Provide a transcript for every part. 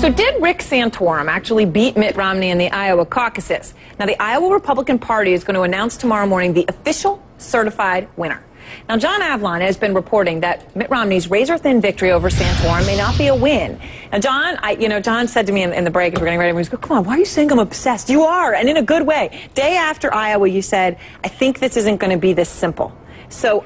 So did Rick Santorum actually beat Mitt Romney in the Iowa caucuses? Now, the Iowa Republican Party is going to announce tomorrow morning the official certified winner. Now, John Avlon has been reporting that Mitt Romney's razor-thin victory over Santorum may not be a win. Now, John, John said to me in the break as we're getting ready, he goes, "Come on, why are you saying I'm obsessed?" You are, and in a good way. Day after Iowa, you said, "I think this isn't going to be this simple." So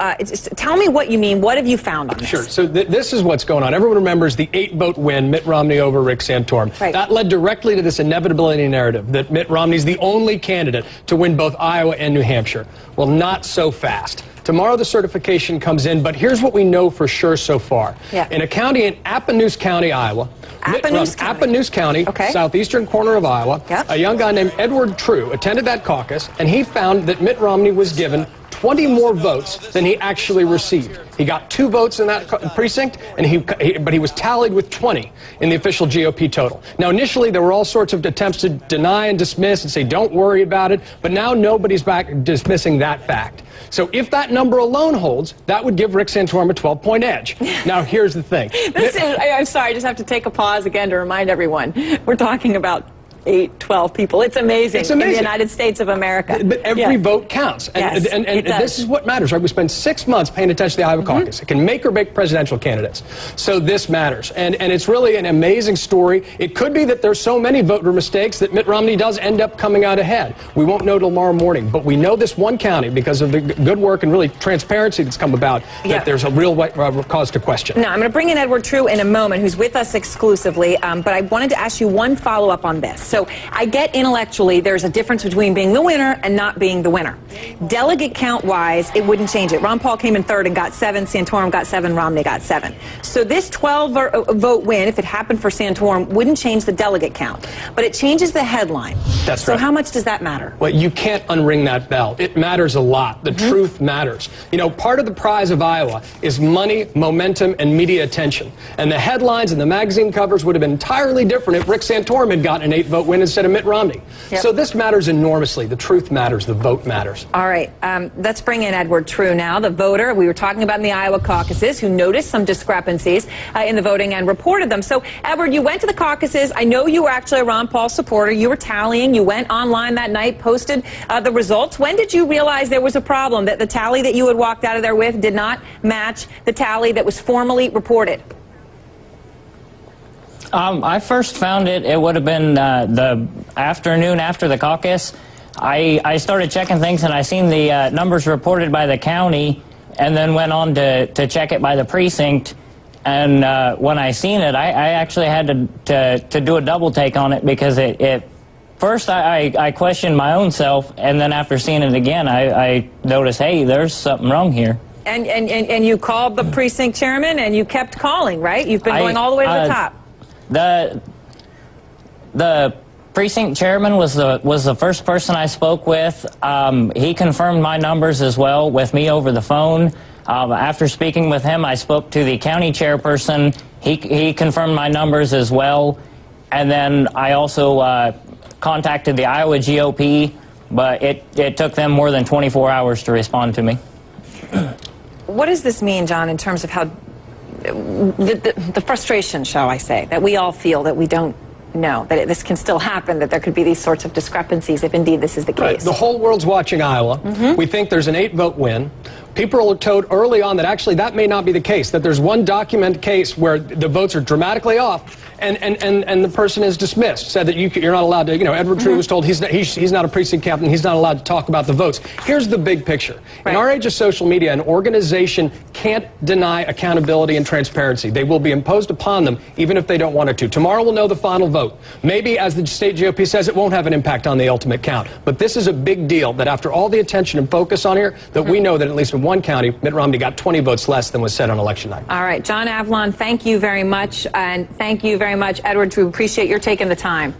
tell me what you mean. What have you found on this? Sure. So this is what's going on. Everyone remembers the 8-vote win, Mitt Romney over Rick Santorum. Right. That led directly to this inevitability narrative that Mitt Romney's the only candidate to win both Iowa and New Hampshire. Well, not so fast. Tomorrow the certification comes in, but here's what we know for sure so far. Yeah. In a county in Appanoose County, Iowa, Appanoose County, okay. Southeastern corner of Iowa, yep. A young guy named Edward True attended that caucus, and he found that Mitt Romney was given 20 more votes than he actually received. He got 2 votes in that precinct, and but he was tallied with 20 in the official GOP total. Now, initially, there were all sorts of attempts to deny and dismiss and say, don't worry about it, but now nobody's back dismissing that fact. So if that number alone holds, that would give Rick Santorum a 12-point edge. Now, here's the thing. I'm sorry, I just have to take a pause again to remind everyone. We're talking about 8, 12 people. It's amazing. In the United States of America. But every vote counts. And, yes, and this is what matters, right? We spend 6 months paying attention to the Iowa caucus. It can make or break presidential candidates. So this matters. And it's really an amazing story. It could be that there's so many voter mistakes that Mitt Romney does end up coming out ahead. We won't know tomorrow morning. But we know this one county, because of the good work and really transparency that's come about, that there's a real cause to question. Now, I'm going to bring in Edward True in a moment, who's with us exclusively. But I wanted to ask you one follow-up on this. So I get intellectually there's a difference between being the winner and not being the winner. Delegate count-wise, it wouldn't change it. Ron Paul came in 3rd and got 7. Santorum got 7. Romney got 7. So this 12-vote win, if it happened for Santorum, wouldn't change the delegate count. But it changes the headline. That's so right. how much does that matter? Well, you can't unring that bell. It matters a lot. The truth matters. You know, part of the prize of Iowa is money, momentum, and media attention. And the headlines and the magazine covers would have been entirely different if Rick Santorum had gotten an 8-vote win instead of Mitt Romney. Yep. So this matters enormously. The truth matters. The vote matters. All right. Let's bring in Edward True now, the voter we were talking about in the Iowa caucuses, who noticed some discrepancies in the voting and reported them. So, Edward, you went to the caucuses. I know you were actually a Ron Paul supporter. You were tallying. You went online that night, posted the results. When did you realize there was a problem, that the tally that you had walked out of there with did not match the tally that was formally reported? I first found it would have been the afternoon after the caucus. I started checking things, and I seen the numbers reported by the county, and then went on to check it by the precinct. And when I seen it, I actually had to do a double take on it, because first I questioned my own self, and then after seeing it again, I noticed, hey, there's something wrong here. And you called the precinct chairman, and you kept calling, right? You've been going all the way to the top. The precinct chairman was the first person I spoke with. He confirmed my numbers as well with me over the phone. After speaking with him, I spoke to the county chairperson. He confirmed my numbers as well. And then I also contacted the Iowa GOP, but it took them more than 24 hours to respond to me. What does this mean, John, in terms of how the frustration, shall I say, that we all feel, that we don't know, that this can still happen, that there could be these sorts of discrepancies if indeed this is the case? Right. The whole world's watching Iowa. We think there's an 8-vote win. People are told early on that actually that may not be the case, that there's one documented case where the votes are dramatically off, and the person is dismissed, said that you're not allowed to, Edward True was told he's not a precinct captain, he's not allowed to talk about the votes. Here's the big picture. Right. In our age of social media, an organization can't deny accountability and transparency. They will be imposed upon them, even if they don't want it to. Tomorrow we'll know the final vote. Maybe, as the state GOP says, it won't have an impact on the ultimate count. But this is a big deal, that after all the attention and focus on here, that we know that at least in one county, Mitt Romney got 20 votes less than was said on election night. All right, John Avlon, thank you very much, and thank you very much, Edward True. Appreciate your taking the time.